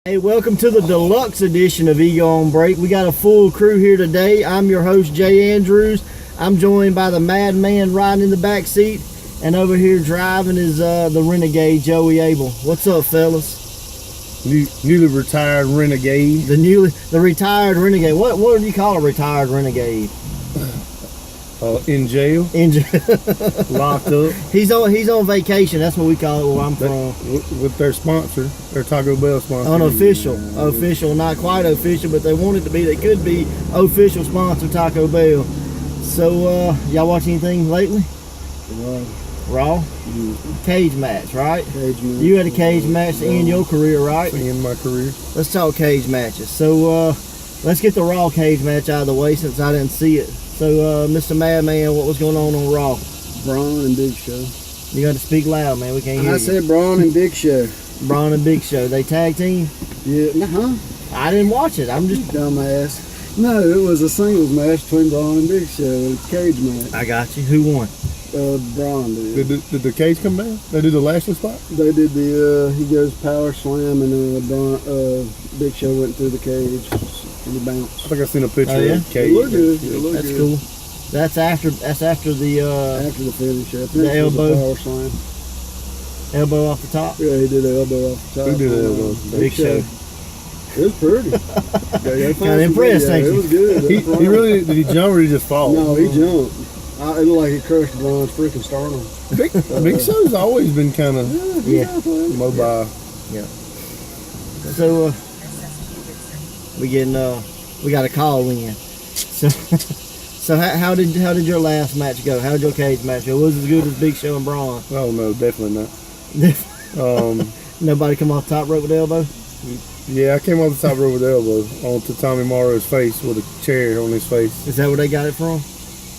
Hey, welcome to the deluxe edition of Ego on Break. We got a full crew here today. I'm your host, Jay Andrews. I'm joined by the madman riding in the back seat, and over here driving is the renegade, Joey Abel. What's up, fellas? Newly retired renegade. The retired renegade. What do you call a retired renegade? In jail. In jail. Locked up. He's on vacation. That's what we call it where I'm from. With their sponsor, their Taco Bell sponsor. Unofficial, not quite official, but they want it to be. They could be official sponsor, Taco Bell. So, y'all watch anything lately? Raw? Cage match, right? Cage match. You had a cage match to end your career, right? To end my career. Let's talk cage matches. So, let's get the Raw cage match out of the way since I didn't see it. So, Mr. Madman, what was going on Raw? Braun and Big Show. You got to speak loud, man. We can't hear you. I said Braun and Big Show. Braun and Big Show. They tag team? Yeah, I didn't watch it. I'm just dumbass. No, it was a singles match between Braun and Big Show. It was a cage match. I got you. Who won? Braun did. Did the cage come down? They did the Lashley spot? They did the he goes power slam, and Big Show went through the cage and he bounced. I think I seen a picture of the cage. It looked good. It looked That's good. cool. That's after the After the finish. the elbow. Power slam. Elbow off the top. Yeah, he did the elbow off the top. Who did the elbow? Big Show. It was pretty. Kinda impressed, ain't It you? was good. He really did he jump or did he just fall? No, he jumped. It looked like he crushed Braun's freaking sternum. Big Show's always been kind of mobile. Yeah. So we got a call in. So how did your last match go? How did your cage match go? Was it as good as Big Show and Braun? Oh no, definitely not. Nobody come off the top rope with the elbow? Yeah, I came off the top rope with the elbow onto Tommy Morrow's face with a chair on his face. Is that where they got it from?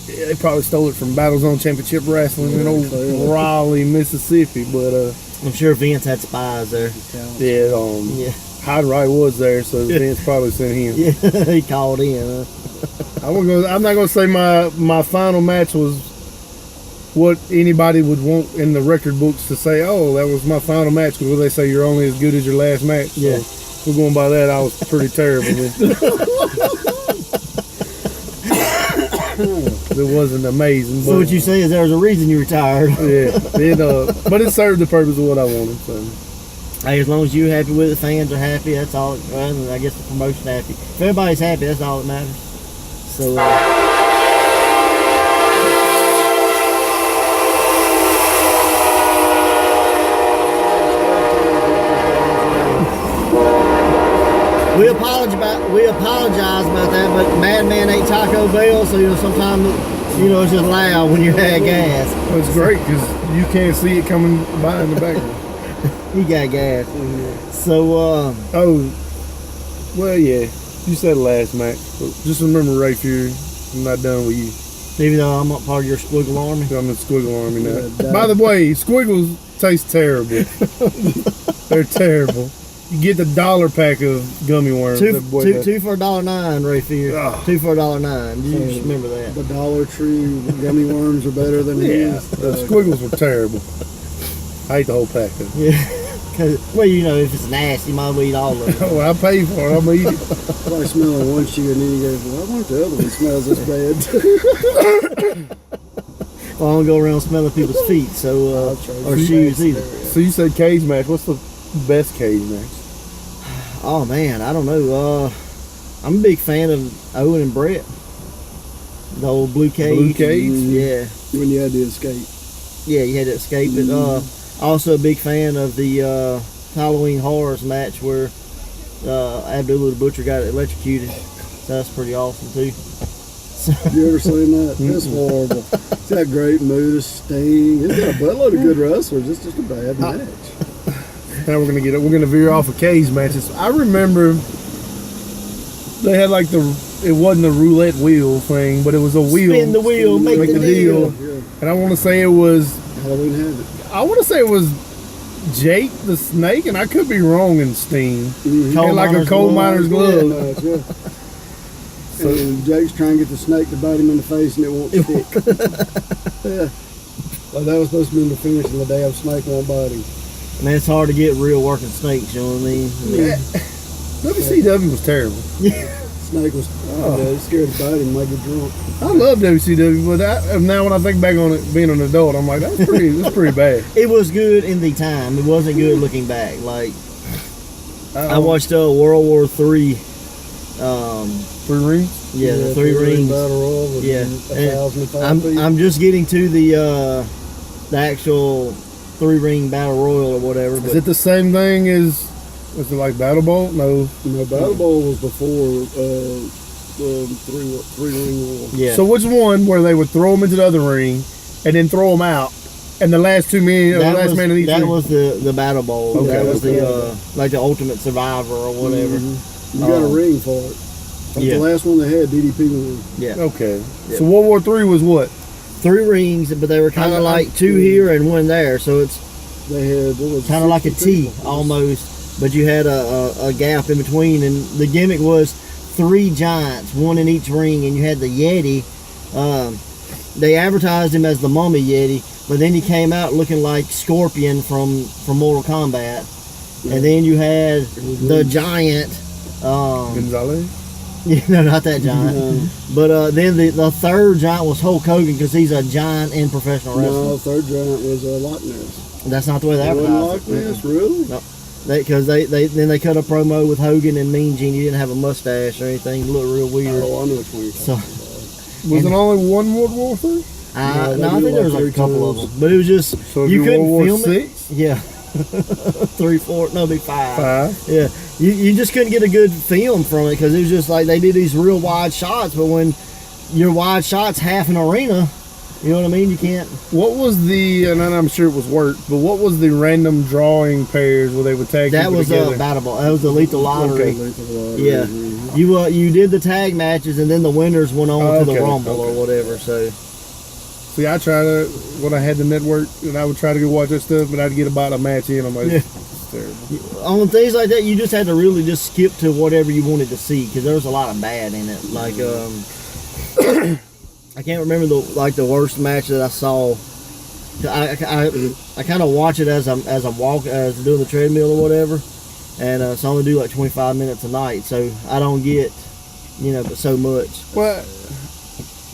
Yeah, they probably stole it from Battle Zone Championship Wrestling in old Raleigh, Mississippi. But I'm sure Vince had spies there. Yeah, Hot Rod was there, so Vince probably sent him. Yeah, he called in. I'm not gonna say my final match was what anybody would want in the record books to say. Oh, that was my final match, because they say you're only as good as your last match. So yeah, we're going by that. I was pretty terrible. It wasn't amazing. So what you say is there was a reason you retired. Yeah, but it served the purpose of what I wanted. So. Hey, as long as you're happy with it, fans are happy, that's all. Well, I guess the promotion happy. If everybody's happy, that's all that matters. So, we apologize about that, but Madman ain't Taco Bell, so sometimes it's just loud when you had gas. Well, it's great because you can't see it coming by in the background. He got gas. So, well, yeah. You said last match. But just remember, Ray Fury, I'm not done with you. Even though I'm not part of your squiggle army? I'm in the squiggle army now. By the way, squiggles taste terrible. They're terrible. You get the $1 pack of gummy worms. Two for $1.09, Ray Fury. Oh. 2 for $1.09. You just remember that. The Dollar Tree gummy worms are better than these. The squiggles were terrible. I ate the whole pack of them. Yeah. Well, if it's nasty, you might as well eat all of it. Well, I paid for it. I'm going to eat it. Probably smelling one shoe, and then you go, well, I wonder if the other one smells this bad. Well, I don't go around smelling people's feet, or shoes either. So you said cage match. What's the best cage match? Oh, man, I don't know. I'm a big fan of Owen and Brett. The old blue cage. Blue cage? Yeah. When you had to escape. Yeah, you had to escape it. Also a big fan of the Halloween Horrors match where Abdullah the Butcher got electrocuted. So that's pretty awesome too. You ever seen that? It's horrible. It's got great mood of Sting. It's got a buttload of good wrestlers. It's just a bad match. Now we're gonna veer off of cage matches. I remember they had like it wasn't a roulette wheel thing, but it was a wheel. Spin the wheel, make the deal. Yeah. And I want to say it was Halloween Havoc. I want to say it was Jake the Snake, and I could be wrong in Sting. Mm-hmm. And like a coal miner's glove. Yeah, so Jake's trying to get the snake to bite him in the face, and it won't stick. Yeah. Well, that was supposed to be the finish, and the damn snake won't bite him. Man, it's hard to get real working snakes, you know what I mean? WCW was terrible. Snake was scared to bite him, make it drunk. I love WCW, but now when I think back on it, being an adult, I'm like, that's pretty bad. It was good in the time. It wasn't good looking back. Like I watched World War III. 3 rings. Yeah, the 3 rings. Battle Royal with Yeah, 1,005 feet. I'm just getting to the actual 3-ring battle royal or whatever. Is it the same thing as? Was it like Battle Bowl? No. No, Battle Bowl was before three ring royal. Yeah. So which one where they would throw them into the other ring and then throw them out, and the last 2 men, or the last man in each that ring? was the battle bowl. Okay. That was the like the Ultimate Survivor or whatever. You got a ring for it. Like Yeah. the last one they had, DDP won. Yeah. Okay. Yeah. So World War III was what? 3 rings, but they were kind of like 2 here and 1 there. So it's They had what was it, kind of like a 60 T people? almost, but you had a gap in between, and the gimmick was 3 giants, 1 in each ring, and you had the Yeti. They advertised him as the Mummy Yeti, but then he came out looking like Scorpion from Mortal Kombat, and then you had the giant. Gonzalez. No, not that giant. But then the third giant was Hulk Hogan because he's a giant in professional wrestling. No, third giant was Loch Ness. That's not the way they Wasn't advertised Loch it. Ness, really? No. Because they cut a promo with Hogan and Mean Gene. He didn't have a mustache or anything. He looked real weird. Oh, I know which one you're So, talking about. Was it only one World War III? No, they no, I do think there like was like a 3 couple times. of them, but it was just So it'd you be couldn't World War film it. VI? Yeah, 3, 4, no, it'd be 5. 5. Yeah, you just couldn't get a good film from it because it was just like they did these real wide shots, but when your wide shots half an arena, you know what I mean? You can't. What was the? And I'm sure it was work, but what was the random drawing pairs where they would tag That people was together? Battle Ball. That was the Lethal Lottery. Okay, Lethal Lottery. Yeah, Mhm. you did the tag matches and then the winners went on to the Okay, Rumble or okay. whatever. So See, I try to when I had the network, and I would try to go watch that stuff, but I'd get about a match in. I'm like, Yeah. it's terrible. on things like that, you just had to really just skip to whatever you wanted to see because there was a lot of bad in it. Like I can't remember the worst match that I saw. I kind of watch it as I'm walking, as I'm doing the treadmill or whatever, and so I only do like 25 minutes a night, so I don't get but so much. Well,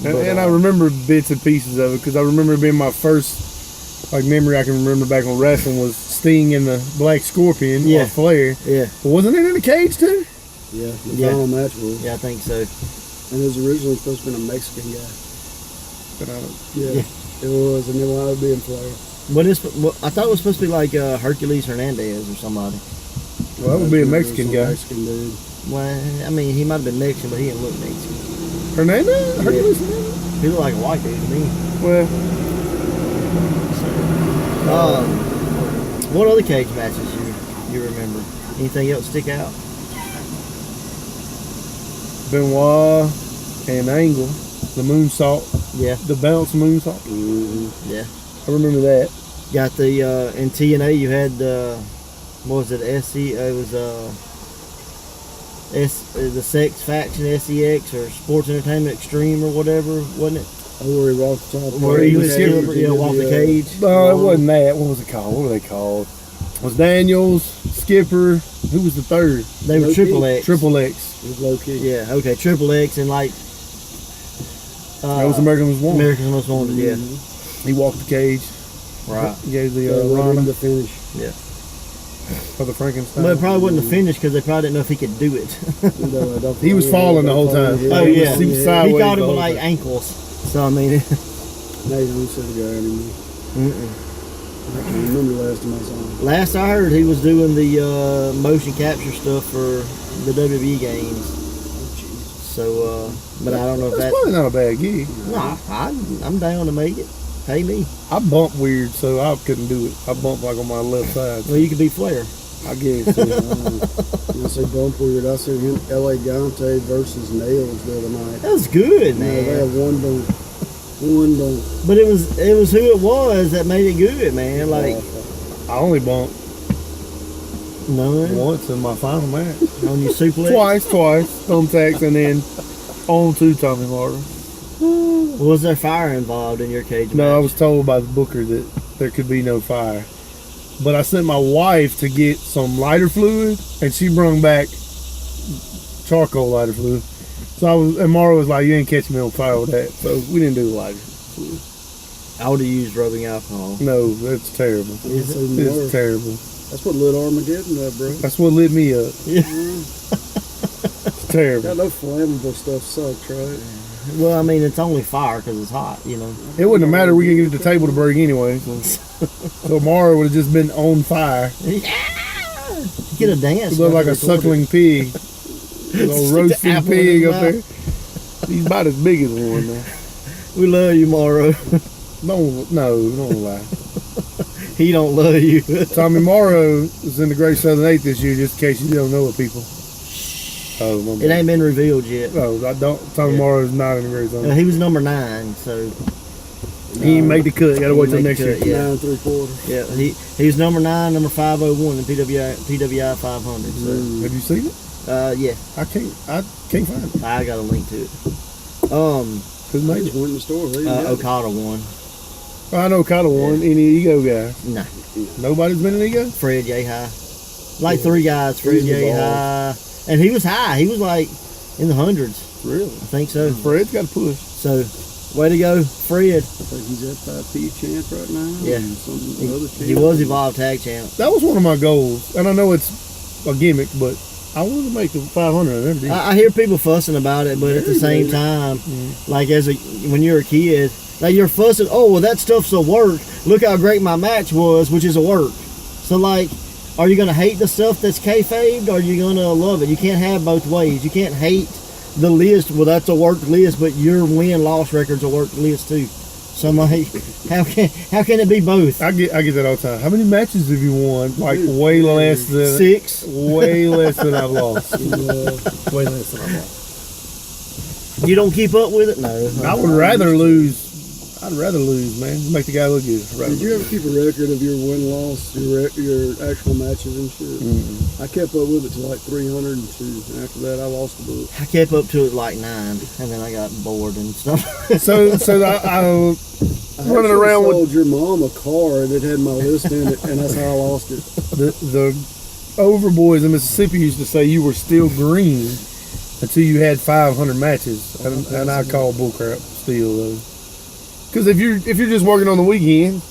But, and I remember bits and pieces of it because I remember being my first memory I can remember back on wrestling was Sting and the Black Scorpion Yeah. or Flair. Yeah, But wasn't it in the cage too? Yeah, the Yeah. final match was. yeah, I think so. And it was originally supposed to be a Mexican guy. But I don't, Yeah, it was, and it wound up being Flair. I thought it was supposed to be like Hercules Hernandez or somebody. well, that would be a Mexican guy. Mexican dude. Well, I mean, he might have been Mexican, but he didn't look Mexican. Hernandez? Hercules Hernandez? He looked like a white dude to me. Well, What other cage matches you remember? Anything else stick out? Benoit and Angle, the moonsault, Yeah, the bounce moonsault. Mm-hmm. yeah. I remember that. Got the in TNA you had what was it? SC? It was the Sex Faction SEX or Sports Entertainment Extreme or whatever, wasn't it? Oh, where he walked the top. Where he was was skipping, off the cage. No, it wasn't that. What was it called? What were they called? Was Daniels, Skipper? Who was the third? They were Low Triple key. X. Triple X. It was low key. Yeah, okay, Triple X and like. That was American Was Wanted. America's Most Wanted. Yeah, He walked the cage. right. He gave the Yeah, Rana the finish. Yeah, for the Frankenstein. but it probably wasn't a finish because they probably didn't know if he could do it. He was falling the whole time. Oh yeah, He was he sideways thought it the was whole like time. ankles. So I mean, Now you don't see the guy anymore. I can't remember the last time I saw him. last I heard, he was doing the motion capture stuff for the WWE games. So, but I don't know if That's that. probably not a bad gig. Nah, I'm down to make it. Pay me. I bump weird, so I couldn't do it. I bump like on my left side. Well, you could be Flair. I guess. When I say bump weird, I see him, L.A. Gante versus Nails the other night. That was good, Yeah, they man. have one bump. One bump. But it was who it was that made it good, man. Like I only bumped none once in my final match. on your suplex. Twice, thumbtacks, and then on to Tommy Martin. Was there fire involved in your cage match? No, I was told by the booker that there could be no fire. But I sent my wife to get some lighter fluid, and she brought back charcoal lighter fluid. So and Mara was like, "You ain't catching me on fire with that." So we didn't do the lighter. I would have used rubbing alcohol. No, that's terrible. Is it? It's terrible. That's what lit Armageddon up, bro. That's what lit me up. Yeah. It's terrible. That no flammable stuff sucks, right? Well, I mean, it's only fire because it's hot, you know. It wouldn't have mattered. We could get at the table to break anyway. So Mara would have just been on fire. Yeah! Get a dance. She looked like a suckling pig. A little roasting pig up there. He's about as big as one now. We love you, Morrow. Don't lie. He don't love you. Tommy Morrow is in the Great Southern 8 this year, just in case you don't know it, people. Oh, my It ain't been revealed yet. No, I don't. Tommy Morrow is not in the Great Southern. He was number 9, so He didn't make the cut. Got to wait till Make next the year. cut, 9 3/4. yeah. He was number 9, number 501 in PWI 500. So Have you seen it? yeah, I can't find it. I got a link to it. Who I made just it? went in the store. They didn't have it. Okada won. I know Kyle won. Any ego guy? Nah, Nobody's been an ego? Fred Yehai. Like 3 guys, Fred He was Yehai, and he was high. He was like in the hundreds. Really? I think so. Fred's got to push. So, way to go, Fred. I think he's F5P champ right now. Yeah. And some other champ. He was Evolve Tag Champ. That was one of my goals. And I know it's a gimmick, but I wanted to make the 500. I never did. I hear people fussing about it, but at the same time, like when you're a kid, like you're fussing. Oh, well, that stuff's a work. Look how great my match was, which is a work. So like, are you gonna hate the stuff that's kayfabed, or are you gonna love it? You can't have both ways. You can't hate the list. Well, that's a worked list, but your win-loss record's a worked list too. So I'm like, how can it be both? I get that all the time. How many matches have you won? Like way less than 6. way less than I've lost. Way less than I've lost. You don't keep up with it? No. I would rather lose. I'd rather lose, man. Make the guy look good. Did you ever keep a record of your win-loss, your actual matches and shit? Mm-hmm. I kept up with it to like 302. And after that, I lost the book. I kept up to it like 9, and then I got bored and stuff. So I running around sold with your mom a car and it had my list in it, and that's how I lost it. the Overboys in Mississippi used to say you were still green until you had 500 matches, and I call bullcrap still though. Because if you're just working on the weekend,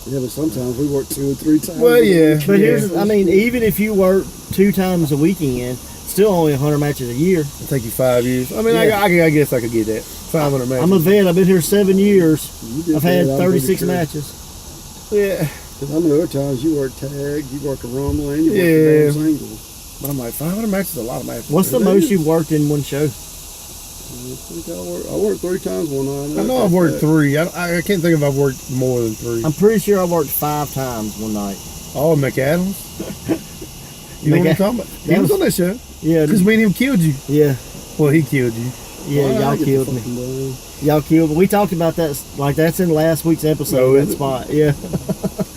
Yeah, but sometimes we work 2 or 3 times. Well, yeah. But here's, I mean, even if you work 2 times a weekend, still only 100 matches a year. it'll take you 5 years. I mean, Yeah. I guess I could get that 500 matches. I'm a vet. I've been here 7 years. You did I've had that, I'm 36 pretty sure. matches. Yeah, Because I know other times you work tag, you work a rumble, and you work Yeah. a damn single. but I'm like 500 matches is a lot of matches. What's the It most is. you've worked in one show? I worked 3 times one night. I know I've worked 3. I can't think if I've worked more than 3. I'm pretty sure I worked 5 times one night. Oh, McAdams. You know what I'm talking about? He that was was- on that show. Yeah, Because me and him killed you. yeah, Well, he killed you. yeah. Why I Y'all get the killed me. fucking blame? Y'all killed me. We talked about that. Like that's in last week's episode. Oh, that is it? spot. Yeah.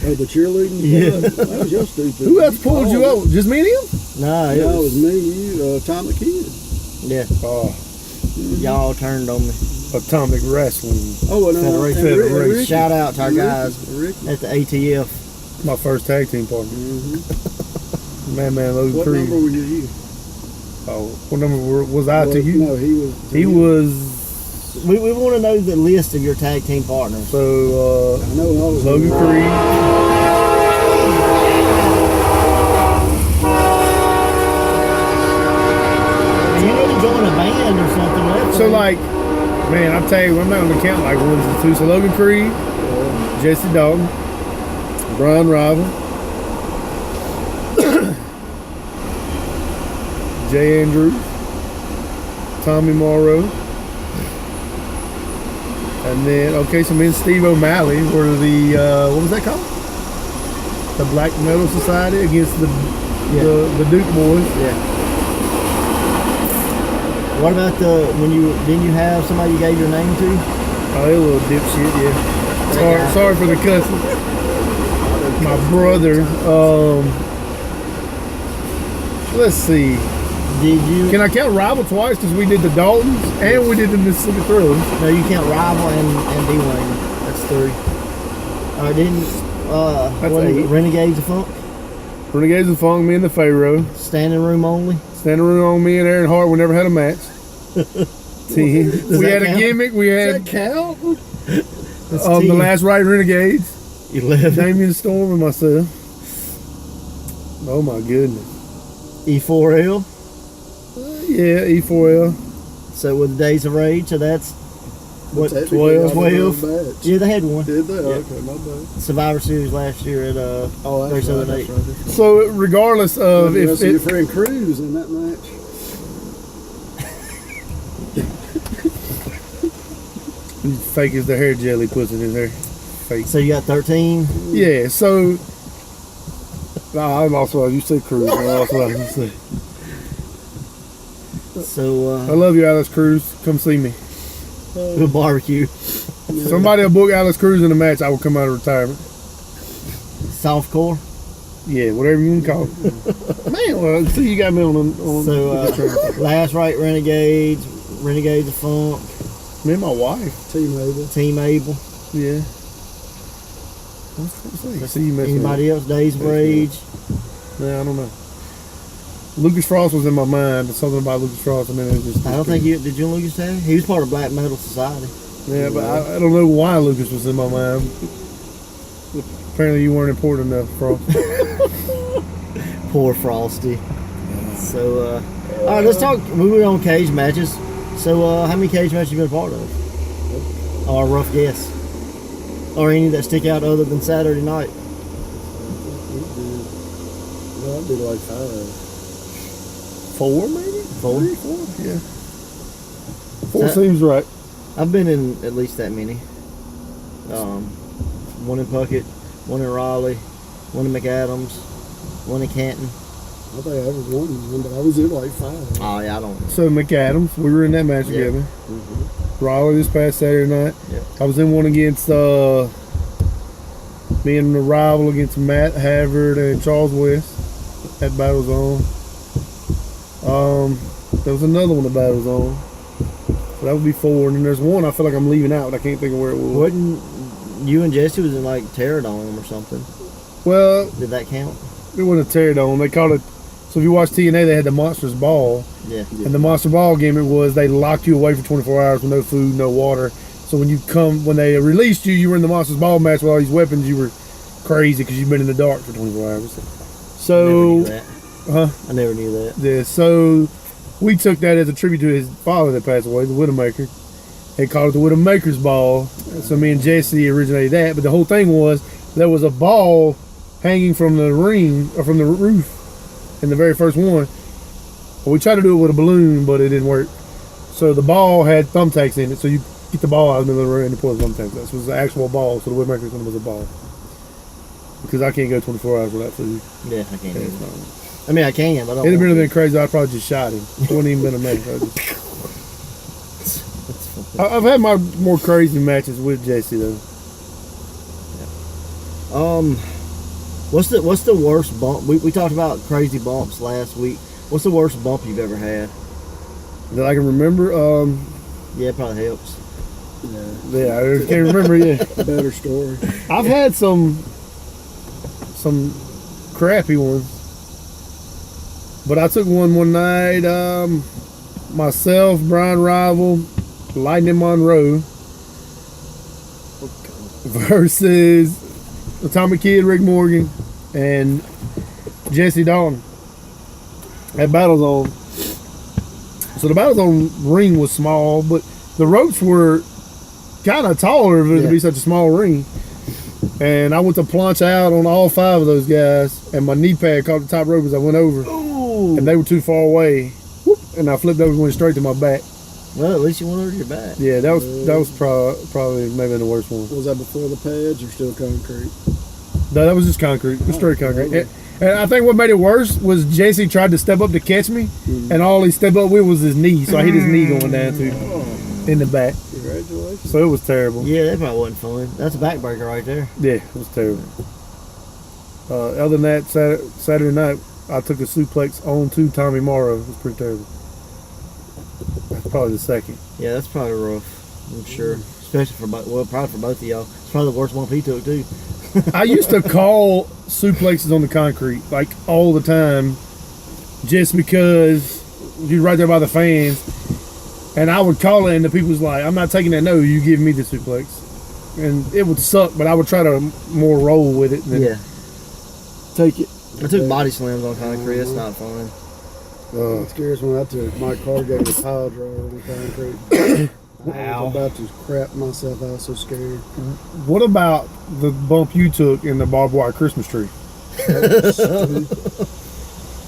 Oh, the cheerleading? Yeah. That was your stupid. Who else pulled you Oh, up? Just me and him? Nah, it Yeah, it was. was me, you, Tom the Kid. Yeah. Oh, Y'all turned on me. Atomic Wrestling. Oh, and Federation. Ricky. Shout out to our guys Ricky. at the ATF. My first tag team partner. Mm-hmm. Man, Logan What Creed. number were you? Oh, what number was I to Well, you? No, he was. He was. We want to know the list of your tag team partners. So, I know I was. Logan Creed. You need to join a band or something. That's So, all. like, man, I'll tell you, I'm not going to count like 1 and 2. So, Logan Creed, Jesse Dalton, Brian Rival, Jay Andrews, Tommy Morrow, and then, okay, so me and Steve O'Malley were the, what was that called? The Black Metal Society against the Duke Boys. Yeah. What about didn't you have somebody you gave your name to? Oh, they little dipshit, yeah. Sorry for the cussing. My brother, let's see. Did you? Can I count Rival twice? Because we did the Daltons and we did the Mississippi Thrillers. No, you can't Rival and D-Wayne. That's 3. Didn't That's what is it, 8. Renegades of Funk? Renegades of Funk, me and the Pharaoh. Standing room only. Standing room on me and Aaron Hart. We never had a match. We had a gimmick. We had Does that count? the Last Right Renegades. 11. Damien Storm and myself. Oh my goodness. E4L. Yeah, E4L. So with the Days of Rage, so that's what, Technically, y'all 12? never had a match. Yeah, they had one. Did they? Yeah. Okay, my bad. Survivor Series last year at Oh, that's 37 right, 8. that's right. So regardless of You if see your it, friend Cruz in that match. fake as the hair jelly puts it in there. Fake. So you got 13. Yeah, so I'm also, you said Cruz. I'm also like you say. So I love you, Alice Cruz. Come see me. we'll barbecue. Somebody will book Alice Cruz in a match, I will come out of retirement. Softcore. Yeah, whatever you can call it. Man, well, see, you got me on. So Last Right Renegades, Renegades of Funk, Me and my wife. Team Abel. Team Abel. Yeah. See you messing Anybody else? Days of Rage. Nah, I don't know. Lucas Frost was in my mind, but something about Lucas Frost, and then it just. I don't think you did. You Lucas have? He was part of Black Metal Society. Yeah, but I don't know why Lucas was in my mind. Apparently, you weren't important enough, Frost. Poor Frosty. So, all right, let's talk. Moving on cage matches. So, how many cage matches you been a part of? Or a rough guess? Or any that stick out other than Saturday night? Well, I did like 5. 4, maybe? 4? 3, 4? Yeah. 4 seems right. I've been in at least that many. One in Puckett, one in Raleigh, one in McAdams, one in Canton. I think I ever won one, but I was in like 5. Oh yeah, I don't know. So McAdams, we were in that match Yeah. together. Raleigh this past Saturday night. Yeah. I was in one against me and the rival against Matt Havard and Charles West at Battle Zone. There was another one at Battle Zone. So that would be 4. And then there's one I feel like I'm leaving out. I can't think of where it was. Wasn't you and Jesse was in like Terradome or something? Well, Did that count? it wasn't a teardown. They called it. So if you watch TNA, they had the Monsters Ball. Yeah. And the Monster Ball gimmick was they locked you away for 24 hours with no food, no water. So when they released you, you were in the Monsters Ball match with all these weapons. You were crazy because you've been in the dark for 24 hours. I never So, knew that. huh? I never knew that. Yeah. So we took that as a tribute to his father that passed away, the Widowmaker. They called it the Widowmaker's Ball. So me and Jesse originated that. But the whole thing was there was a ball hanging from the ring or from the roof in the very first one. We tried to do it with a balloon, but it didn't work. So the ball had thumbtacks in it. So you get the ball out of the middle of the ring and pull the thumbtacks. This was the actual ball. So the Widowmaker's one was a ball. Because I can't go 24 hours without food. Yeah, I can't. Yeah, do it's that. not- I mean, I can, but I don't. It'd have want been crazy. I'd probably just shot him. It wouldn't even been a match. I've had my more crazy matches with Jesse though. What's the worst bump? We talked about crazy bumps last week. What's the worst bump you've ever had? That I can remember. Yeah, it probably helps. Yeah, I can't remember. Yeah, Better story. I've had some crappy ones, but I took one night. Myself, Brian Rival, Lightning Monroe versus Atomic Kid, Rick Morgan, and Jesse Dalton at Battle Zone. So the Battle Zone ring was small, but the ropes were kind of taller for it to be such a small ring. And I went to plunge out on all 5 of those guys, and my knee pad caught the top rope as I went over. Ooh. And they were too far away. Whoop, and I flipped over and went straight to my back. Well, at least you went over to your back. Yeah, that was probably maybe the worst one. Was that before the pads or still concrete? No, that was just concrete. It was straight concrete. And I think what made it worse was Jesse tried to step up to catch me, and all he stepped up with was his knee. So I hit his knee going down too in the back. Congratulations. So it was terrible. Yeah, that probably wasn't fun. That's a backbreaker right there. Yeah, it was terrible. Other than that, Saturday night, I took a suplex on to Tommy Morrow. It was pretty terrible. That's probably the second. Yeah, that's probably rough. I'm sure, especially for probably for both of y'all. It's probably the worst one he took too. I used to call suplexes on the concrete like all the time, just because you're right there by the fans, and I would call it, and the people was like, "I'm not taking that. No, you give me the suplex," and it would suck, but I would try to more roll with it. Than take it. I took body slams on concrete. That's not fun. It scares when I took my car gave me a pile driver on the concrete. I was about to crap myself out, so scared. What about the bump you took in the barbed wire Christmas tree?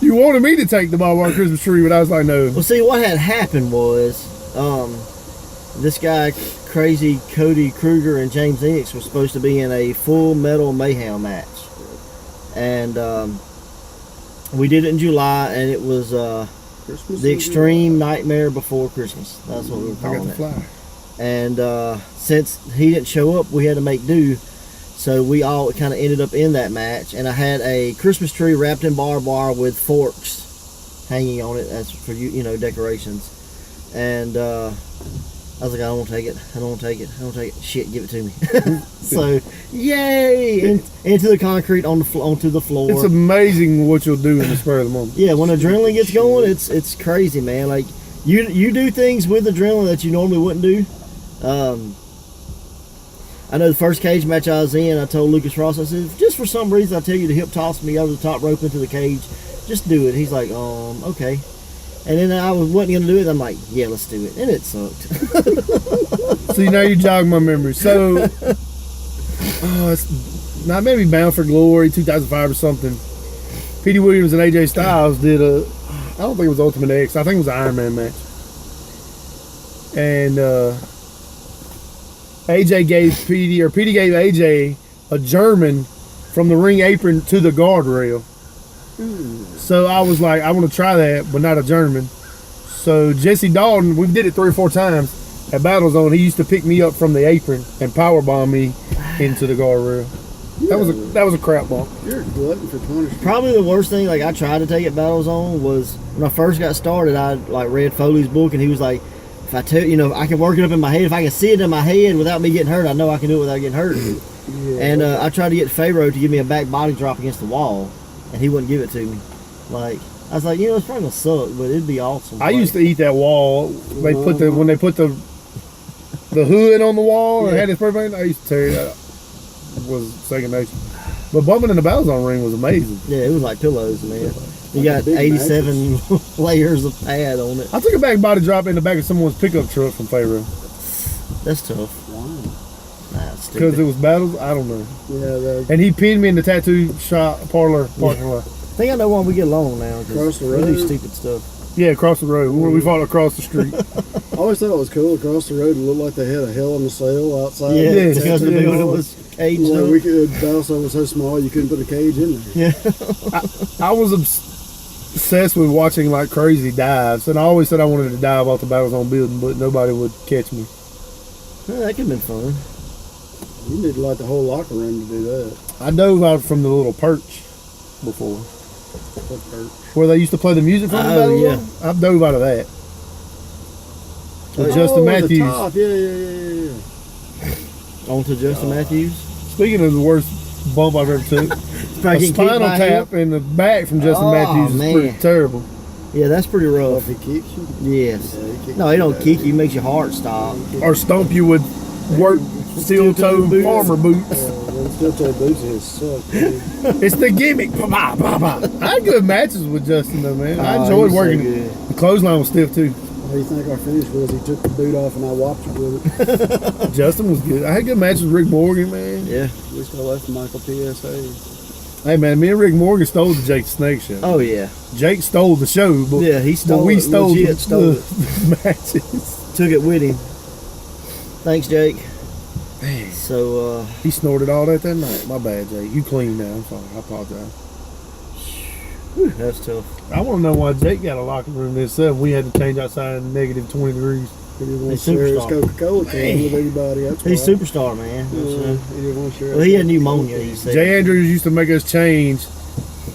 You wanted me to take the barbed wire Christmas tree, but I was like, no. Well, see, what had happened was this guy, Crazy Cody Kruger and James Enix, were supposed to be in a Full Metal Mayhem match. And we did it in July, and it was the Extreme Nightmare Before Christmas. That's what we were calling it. And since he didn't show up, we had to make do. So we all kind of ended up in that match. And I had a Christmas tree wrapped in barbed wire with forks hanging on it as for you know, decorations. And I was like, I don't want to take it. I don't want to take it. I don't want to take it. Shit, give it to me. So, yay! Into the concrete onto the floor. It's amazing what you'll do in the spur of the moment. Yeah, when adrenaline gets going, it's crazy, man. Like you do things with adrenaline that you normally wouldn't do. I know the first cage match I was in, I told Lucas Ross, I said, just for some reason I tell you to hip toss me over the top rope into the cage, just do it. He's like, okay. And then I wasn't going to do it. I'm like, yeah, let's do it. And it sucked. See, now you jog my memory. So, it's not maybe Bound for Glory 2005 or something. Petey Williams and AJ Styles did I don't think it was Ultimate X. I think it was an Iron Man match. And Petey gave AJ a German from the ring apron to the guardrail. So I was like, I want to try that, but not a German. So Jesse Dalton, we did it 3 or 4 times at Battle Zone. He used to pick me up from the apron and powerbomb me into the guardrail. That was a crap bump. You're a glutton for punishment. Probably the worst thing like I tried to take at Battle Zone was when I first got started. I like read Foley's book, and he was like, if I tell I can work it up in my head. If I can see it in my head without me getting hurt, I know I can do it without getting hurt. Yeah. And I tried to get Pharaoh to give me a back body drop against the wall, and he wouldn't give it to me. Like, I was like, it's probably gonna suck, but it'd be awesome. I used to eat that wall. When they put the hood on the wall and had this perfect, I used to tear it out. It was second nature. But bumping in the Battle Zone ring was amazing. Yeah, it was like pillows, man. You got 87 layers of pad on it. I took a back body drop in the back of someone's pickup truck from Pharaoh. That's tough. Wow. Because it was battles? I don't know. Yeah. And he pinned me in the tattoo shop parlor parking lot. I think I know why we get along now. Across the road? We do stupid stuff. Yeah, across the road. We fought across the street. I always thought it was cool. Across the road, it looked like they had a Hell in a Cell outside. Yeah, because the building was caged up. Battle Zone was so small, you couldn't put a cage in there. Yeah. I was obsessed with watching like crazy dives, and I always said I wanted to dive off the Battle Zone building, but nobody would catch me. Yeah, that could have been fun. You need like the whole locker room to do that. I dove out from the little perch before. What perch? Where they used to play the music from the Battle Zone? I dove out of that. With Justin Matthews. The top. Yeah. On to Justin Matthews. Speaking of the worst bump I've ever took, a spinal tap in the back from Justin Matthews is pretty terrible. Yeah, that's pretty rough. If he kicks you? Yes. Yeah, No, he don't kick you. He makes your heart stop. Or stomp you with work steel-toe farmer boots. Steel-toe boots is suck. It's the gimmick. I had good matches with Justin though, man. I enjoyed working. So the clothesline was stiff too. How do you think our finish was? He took the boot off and I whopped you with it. Justin was good. I had good matches with Rick Morgan, man. Yeah. At least I left Michael PSA. Hey man, me and Rick Morgan stole the Jake the Snake show. Oh yeah. Jake stole the show, but yeah, he stole. But we it. stole the matches. Took it with him. Thanks, Jake. Man. So he snorted all that night. My bad, Jake. You clean now. I'm sorry. I apologize. Whew, that's tough. I want to know why Jake got a locker room this up. We had to change outside in negative 20 degrees. He didn't want to share his Coca-Cola can with anybody. That's why. He's superstar, man. He didn't want to share. Well, he had pneumonia. He said. Jay Andrews used to make us change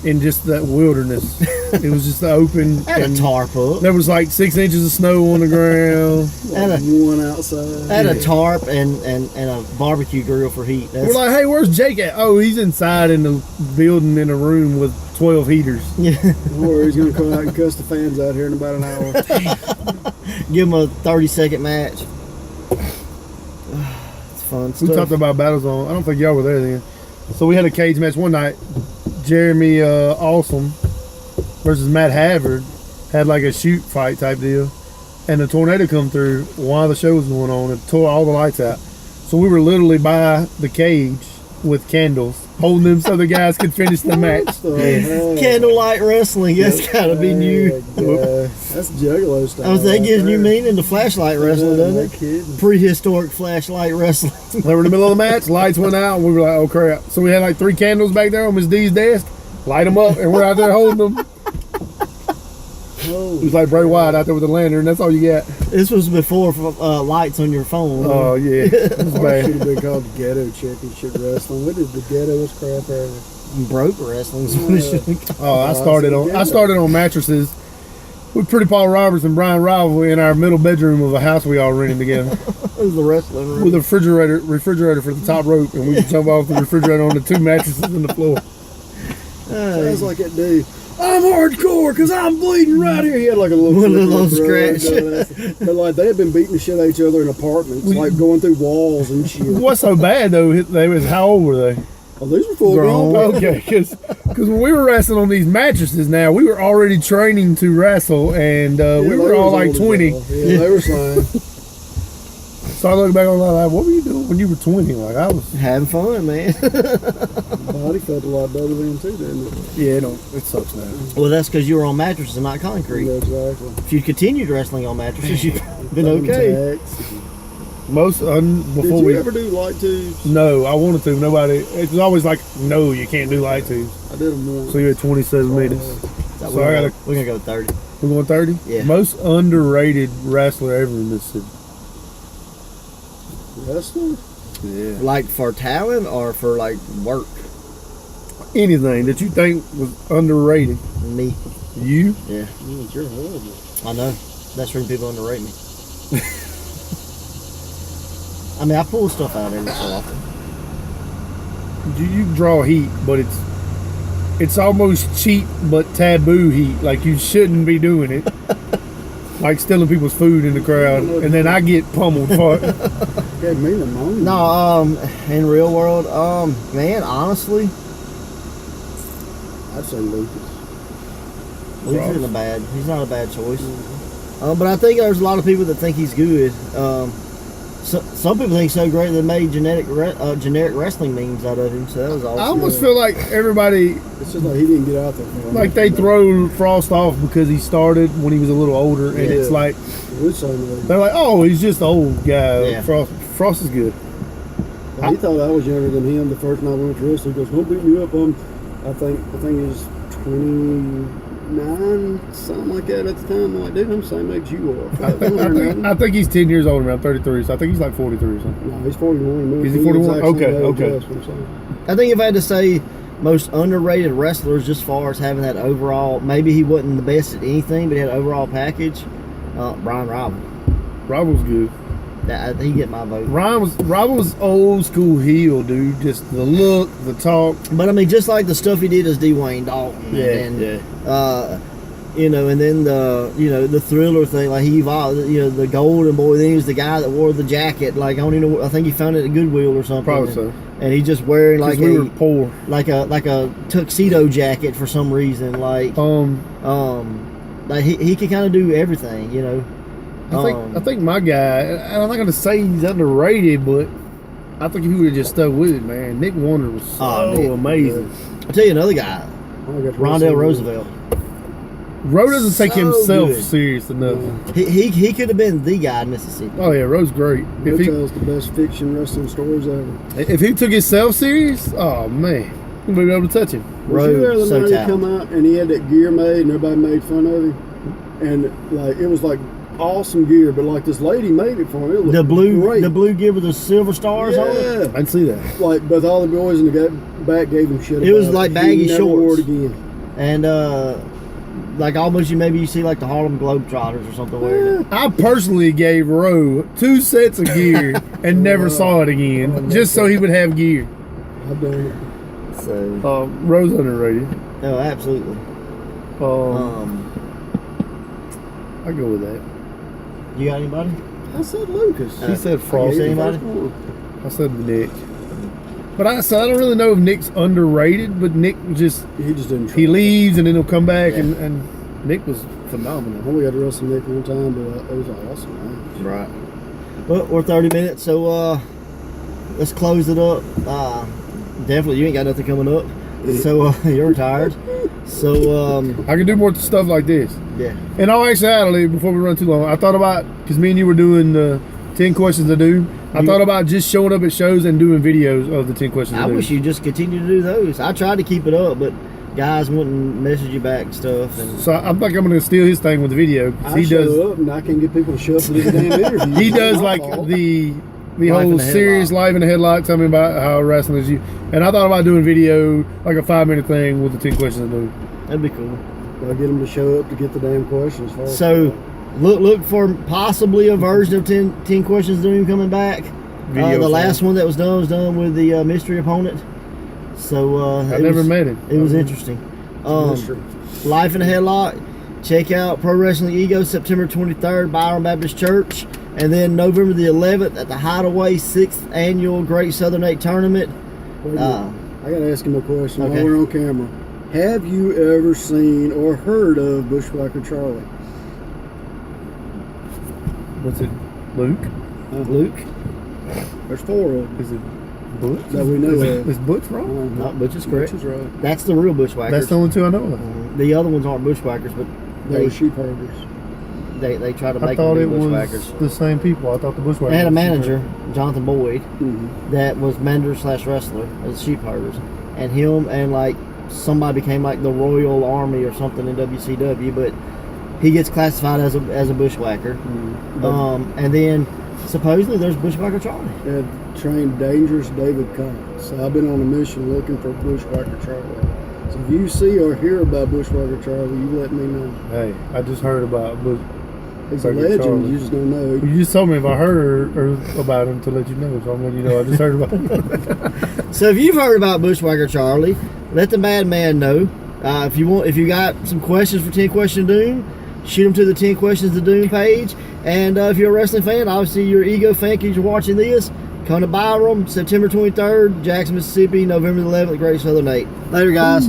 in just that wilderness. It was just open. Had a tarp up. There was like 6 inches of snow on the ground. Had One outside. Had a tarp and a barbecue grill for heat. We're like, hey, where's Jake at? Oh, he's inside in the building in a room with 12 heaters. Yeah. Or he's gonna come out and cuss the fans out here in about an hour. Give him a 30-second match. It's fun stuff. We talked about battles on. I don't think y'all were there then. So we had a cage match one night. Jeremy Awesome versus Matt Havard had like a shoot fight type deal, and a tornado come through while the show was going on and tore all the lights out. So we were literally by the cage with candles, holding them so the guys could finish the match. Candlelight wrestling. That's gotta be new. That's Juggalo style. I was that gives new meaning to flashlight wrestling, doesn't it? Kidding. Prehistoric flashlight wrestling. They were in the middle of the match, lights went out, and we were like, oh crap. So we had like 3 candles back there on Miss D's desk, light them up, and we're out there holding them. It was like Bray Wyatt out there with a lantern, that's all you got. This was before lights on your phone. Oh yeah, it was It bad. should have been called the Ghetto Championship Wrestling. What is the ghettoest crap ever? Broke wrestling. is what it should be called. Oh, I started on mattresses with Pretty Paul Roberts and Brian Rival in our middle bedroom of a house we all rented together It was the wrestling room. with a refrigerator for the top rope, and we would jump off the refrigerator onto 2 mattresses on the floor. Sounds like that dude. I'm hardcore because I'm bleeding right here. He had like a little, Little flip scratch. But like they had been beating the shit out of each other in apartments, like going through walls and shit. What's so bad though? They was how old were they? Oh, these were full grown. Okay, because when we were wrestling on these mattresses, now we were already training to wrestle, and we were all like 20. Yeah, they were saying. So I look back on that, like, what were you doing when you were 20? Like I was Having fun, man. Body felt a lot better then too, didn't it? Yeah, it sucks now. Well, that's because you were on mattresses and not concrete. Yeah, exactly. If you continued wrestling on mattresses, you'd been okay. Before Did you we ever do light tubes? No, I wanted to. Nobody. It was always like, no, you can't do light tubes. I did them once. So you had 27 minutes. So So we're gonna go 30. We're going 30. Yeah. Most underrated wrestler ever in Mississippi. Wrestling? Yeah. Like for talent or for like work? Anything that you think was underrated. Me. You? Yeah. You're horrible. I know. That's when people underrate me. I mean, I pull stuff out every so often. You draw heat, but it's almost cheap but taboo heat. Like you shouldn't be doing it. Like stealing people's food in the crowd, and then I get pummeled for it. Gave me the moan. No, in real world, man, honestly, I'd say Lucas. he's not a bad choice. But I think there's a lot of people that think he's good. Some people think he's so great they made generic wrestling memes out of him. So that was awesome. I almost feel like everybody, It's just like he didn't get out there. For him. like they throw Frost off because he started when he was a little older, and it's Yeah. like We're saying that. they're like, oh, he's just an old guy. Yeah. Frost is good. He thought I was younger than him the first night we went to wrestle. He goes, "Don't beat me up." I think he was 29, something like that at the time. I'm like, dude, I'm the same age you are. I think he's 10 years older, around 33, so I think he's like 43 or something. No, he's 41. Is he 41? Okay. That's what I'm saying. I think if I had to say most underrated wrestlers, just far as having that overall, maybe he wasn't the best at anything, but he had an overall package. Brian Rival. Rival's good. He get my vote. Rival was old school heel, dude. Just the look, the talk. But I mean, just like the stuff he did as Dwayne Dalton, and then the Thriller thing, like he evolved, the Golden Boy. Then he was the guy that wore the jacket. Like I don't even know. I think he found it at Goodwill or something. Probably so. And he just wearing like we were poor, like a tuxedo jacket for some reason. Like like he could kind of do everything, I think my guy, and I'm not gonna say he's underrated, but I think if he would have just stuck with it, man, Nick Wonder was so amazing. I'll tell you another guy, Rondell Roosevelt. Roe doesn't take So himself good. serious enough. He could have been the guy in Mississippi. Oh yeah, Roe's great. He tells the best fiction wrestling stories ever. If he took himself serious, oh man, you'd be able to touch him. Was you there the so night he talented. come out and he had that gear made and everybody made fun of him? And like it was like awesome gear, but like this lady made it for him. It looked The blue great. gear with the silver stars on it. Yeah. I can see that. Like, but all the boys in the back gave him shit. It was about like He baggy never wore shorts. it again. and like almost maybe you see like the Harlem Globetrotters or something wearing it. I personally gave Roe 2 sets of gear and never saw it again, just so he would have gear. I've done it. So Roe's underrated. no, absolutely. I go with that. You got anybody? I said Lucas. He said You Frost. see anybody? I said Nick. But I don't really know if Nick's underrated, but Nick just He just didn't. he leaves and then he'll come back, Yeah. and Nick was phenomenal. I only got to wrestle Nick one time, but it was awesome. Man. Right. Well, we're 30 minutes, so let's close it up. Definitely, you ain't got nothing coming up, so you're tired. So I can do more stuff like this. yeah, In all actuality, before we run too long, I thought about, because me and you were doing the 10 questions to do, I thought about just showing up at shows and doing videos of the 10 questions I to do. wish you just continue to do those. I tried to keep it up, but guys wouldn't message you back and stuff. And So I'm like, I'm going to steal his thing with the video. 'Cause I he does. show up and I can't get people to show up to the damn interview. He does It's my like fault. the Life whole in the serious headlock. life in the headlock. Tell me about how wrestling is you. And I thought about doing video, like a 5-minute thing with the 10 questions to do. that'd be cool. I'll get them to show up to get the damn questions. First. So look for possibly a version of 10 questions to him coming back. Video The form. last one that was done with the mystery opponent. So I never met him. It was interesting. Mystery. Life in a Headlock. Check out Pro Wrestling Ego September 23rd, Byron Baptist Church, and then November the 11th at the Hideaway 6th Annual Great Southern 8 Tournament. Wait a minute. I got to ask him a question Okay. while we're on camera. Have you ever seen or heard of Bushwhacker Charlie? What's it? Luke? Luke? There's 4 of them. Is it Butch? That we know of. Is Butch wrong? No, Butch is correct. Butch is right. That's the real Bushwhackers. That's the only two I know of. The other ones aren't Bushwhackers, but They they were sheep herders. they try to I make thought them it be was Bushwhackers. the same people. I thought the Bushwhackers. They had a was- manager, Jonathan Boyd, Mm-hmm. that was mender / wrestler as sheep herders, and him and like somebody became like the Royal Army or something in WCW, but he gets classified as a bushwhacker. And then supposedly there's Bushwhacker Charlie. They had trained Dangerous David Cox. So I've been on a mission looking for Bushwhacker Charlie. So if you see or hear about Bushwhacker Charlie, you let me know. Hey, I just heard about Bush. He's a Bushwhacker legend. Charlie. You just don't know. You just told me if I heard or about him to let you know. So I'm letting you know I just heard about him. So if you've heard about Bushwhacker Charlie, let the Madman know. If you got some questions for 10 Questions to Doom, shoot them to the 10 Questions to Doom page. And if you're a wrestling fan, obviously you're an Ego fan because you're watching this. Come to Byram, September 23rd, Jackson, Mississippi, November the 11th, Great Southern 8. Later, guys.